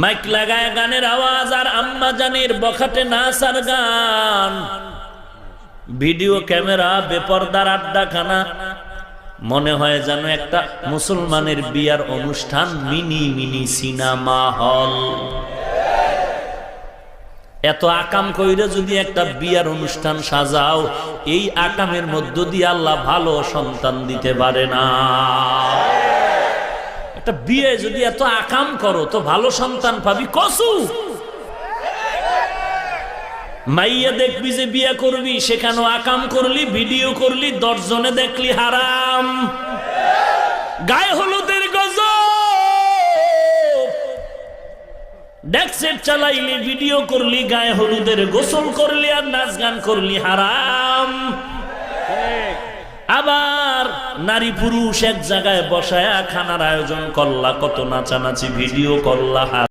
Mic লাগায় গানের আওয়াজ আর আম্মা জানের বখাটে নাচ আর গান, ভিডিও ক্যামেরা, বেপরদার আড্ডাখানা, মনে হয় যেন একটা মুসলমানের বিয়ার অনুষ্ঠান, মিনি মিনি সিনেমা হল। এত আকাম কইরে যদি একটা বিয়ার অনুষ্ঠান সাজাও, এই আকামের মধ্য দিয়ে আল্লাহ ভালো সন্তান দিতে পারে না। একটা বিয়ে যদি এত আকাম করো তো ভালো সন্তান পাবি কসু? মাইয়া দেখবি যে বিয়ে করবি, সেখানেও আকাম করলি, ভিডিও করলি, 10 জনে দেখলি হারাম। গায়ে হলুদের গজব, ডেকসেট চালাইলি, ভিডিও করলি, গায়ে হলুদের গোসল করলি আর নাচ গান করলি, হারাম। আবার নারী পুরুষ এক জায়গায় বসায়া খানার আয়োজন করলা, কত নাচানাচি ভিডিও করলা।